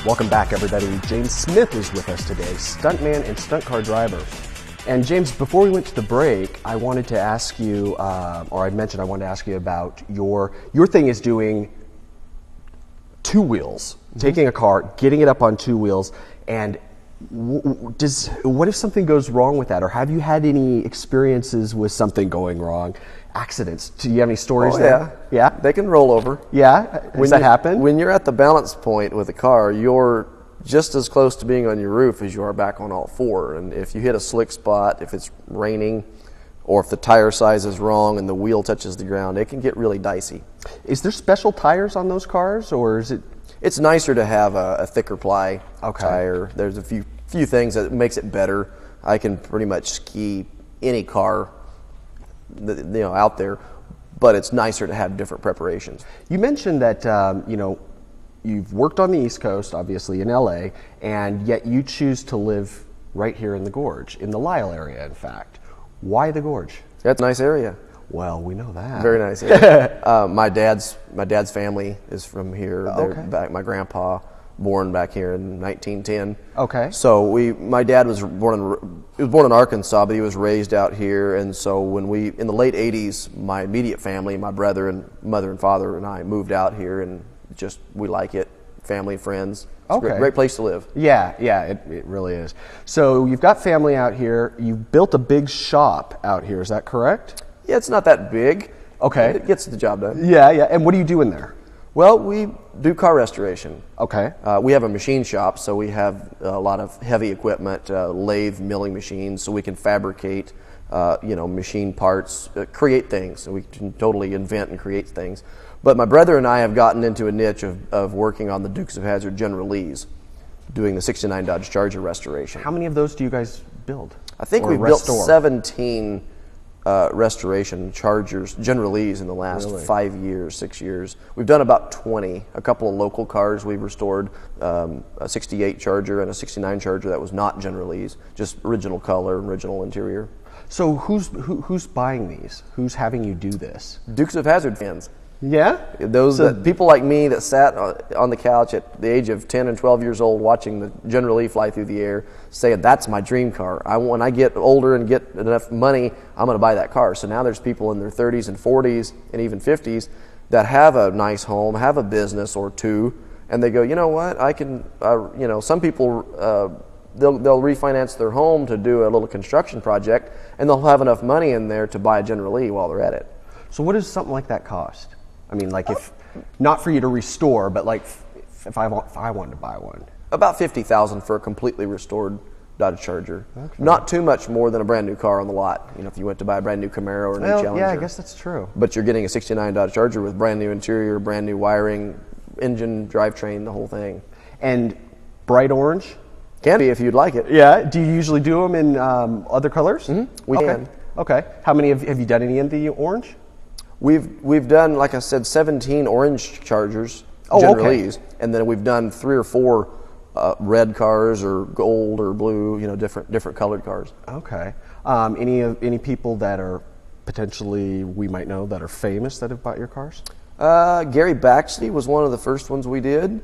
Welcome back, everybody. James Smith is with us today, stuntman and stunt car driver. And James, before we went to the break, I wanted to ask you, or I mentioned I wanted to ask you about your thing is doing two wheels, taking a car, getting it up on two wheels, and what if something goes wrong with that, or have you had any experiences with something going wrong? Accidents? Do you have any stories there? Yeah. They can roll over. Yeah? Does that happen? When you're at the balance point with a car, you're just as close to being on your roof as you are back on all four. And if you hit a slick spot, if it's raining, or if the tire size is wrong and the wheel touches the ground, it can get really dicey. Is there special tires on those cars, or is it? It's nicer to have a thicker ply tire. There's a few things that makes it better. I can pretty much ski any car out there, but it's nicer to have different preparations. You mentioned that you've worked on the East Coast, obviously in LA, and yet you choose to live right here in the Gorge, in the Lyle area, in fact. Why the Gorge? That's a nice area. Well, we know that. Very nice area. My dad's family is from here. My grandpa born back here in 1910. Okay. So my dad was born in Arkansas, but he was raised out here. And so when in the late 80s, my immediate family, my brother and mother and father and I moved out here, and we like it. Family, friends. It's a great place to live. Yeah, it really is. So you've got family out here. You've built a big shop out here. Is that correct? Yeah, it's not that big. Okay. It gets the job done. Yeah. And what do you do in there? Well, we do car restoration. Okay. We have a machine shop, so we have a lot of heavy equipment, lathe milling machines, so we can fabricate, machine parts, create things. So we can totally invent and create things. But my brother and I have gotten into a niche of working on the Dukes of Hazzard General Lees, doing the 69 Dodge Charger restoration. How many of those do you guys build? I think we've built 17 restoration Chargers, General Lees in the last 5 years, 6 years. We've done about 20. A couple of local cars we've restored, a 68 Charger and a 69 Charger that was not General Lees, just original color, original interior. So who's buying these? Who's having you do this? Dukes of Hazzard fans. Yeah? People like me that sat on the couch at the age of 10 and 12 years old watching the General Lee fly through the air, saying, that's my dream car. When I get older and get enough money, I'm going to buy that car. So now there's people in their 30s and 40s and even 50s that have a nice home, have a business or two, and they go, you know what, I can, some people, they'll refinance their home to do a little construction project, and they'll have enough money in there to buy a General Lee while they're at it. So what does something like that cost? I mean, if not for you to restore, but if I wanted to buy one. About $50,000 for a completely restored Dodge Charger. Okay. Not too much more than a brand new car on the lot. If you went to buy a brand new Camaro or a new Challenger. Yeah, I guess that's true. But you're getting a 69 Dodge Charger with brand new interior, brand new wiring, engine, drivetrain, the whole thing. And bright orange? Can be if you'd like it. Yeah. Do you usually do them in other colors? Mm-hmm. We can. Okay. How many have you done any in the orange? We've done, like I said, 17 orange Chargers, General Lees, and then we've done 3 or 4 red cars or gold or blue, different colored cars. Okay. Any people that are potentially we might know that are famous that have bought your cars? Gary Baxley was one of the first ones we did.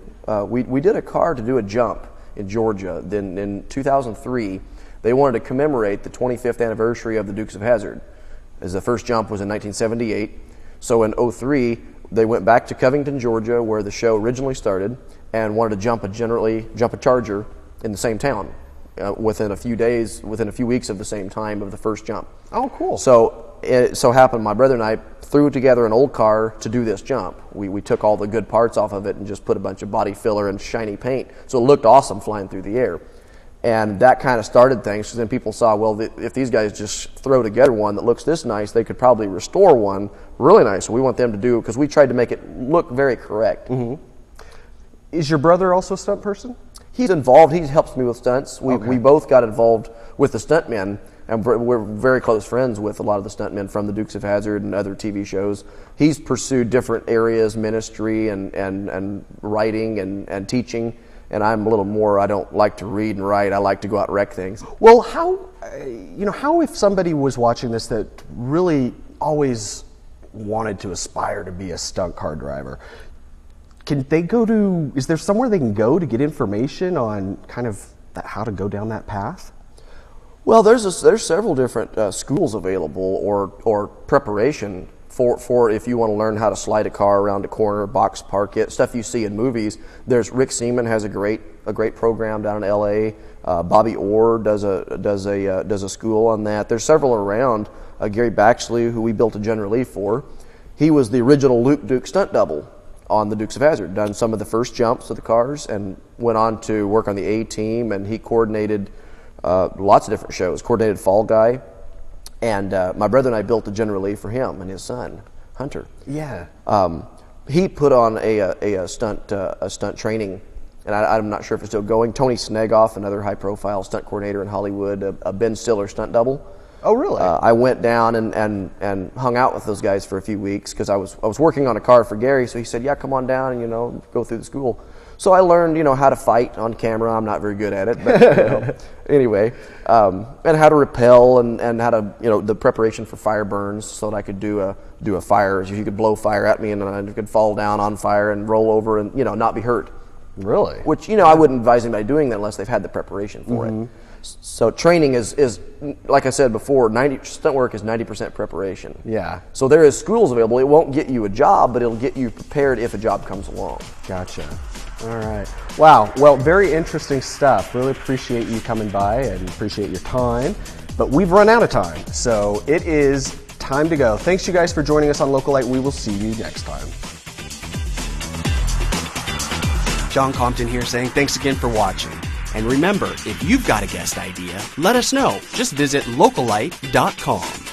We did a car to do a jump in Georgia. Then in 2003, they wanted to commemorate the 25th anniversary of the Dukes of Hazzard, as the first jump was in 1978. So in 2003, they went back to Covington, Georgia, where the show originally started, and wanted to jump a Charger in the same town within a few weeks of the same time of the first jump. Oh, cool. So it so happened my brother and I threw together an old car to do this jump. We took all the good parts off of it and just put a bunch of body filler and shiny paint. So it looked awesome flying through the air. And that kind of started things, because then people saw, well, if these guys just throw together one that looks this nice, they could probably restore one really nice. So we want them to do, because we tried to make it look very correct. Mm-hmm. Is your brother also a stunt person? He's involved. He helps me with stunts. We both got involved with the stuntmen, and we're very close friends with a lot of the stuntmen from the Dukes of Hazzard and other TV shows. He's pursued different areas, ministry and writing and teaching. And I'm a little more, I don't like to read and write. I like to go out and wreck things. Well, how if somebody was watching this that really always wanted to aspire to be a stunt car driver, can they go to, is there somewhere they can go to get information on kind of how to go down that path? Well, there's several different schools available or preparation for if you want to learn how to slide a car around a corner, box park it, stuff you see in movies. There's Rick Seaman has a great program down in L.A. Bobby Orr does a school on that. There's several around. Gary Baxley, who we built a General Lee for, he was the original Luke Duke stunt double on the Dukes of Hazzard. Done some of the first jumps of the cars and went on to work on the A-Team, and he coordinated lots of different shows. Coordinated Fall Guy. And my brother and I built a General Lee for him and his son, Hunter. Yeah. He put on a stunt training, and I'm not sure if it's still going. Tony Snegoff, another high-profile stunt coordinator in Hollywood, a Ben Stiller stunt double. Oh, really? I went down and hung out with those guys for a few weeks because I was working on a car for Gary, so he said, yeah, come on down and, go through the school. So I learned, how to fight on camera. I'm not very good at it, but anyway, and how to rappel and how to, the preparation for fire burns so that I could do a fire. You could blow fire at me and I could fall down on fire and roll over and, not be hurt. Really? Which, I wouldn't advise anybody doing that unless they've had the preparation for it. So training is like I said before, stunt work is 90% preparation. Yeah. So there is schools available. It won't get you a job, but it'll get you prepared if a job comes along. Gotcha. All right. Wow. Well, very interesting stuff. Really appreciate you coming by and appreciate your time. But we've run out of time, so it is time to go. Thanks, you guys, for joining us on Localite. We will see you next time. John Compton here saying thanks again for watching. And remember, if you've got a guest idea, let us know. Just visit localite.com.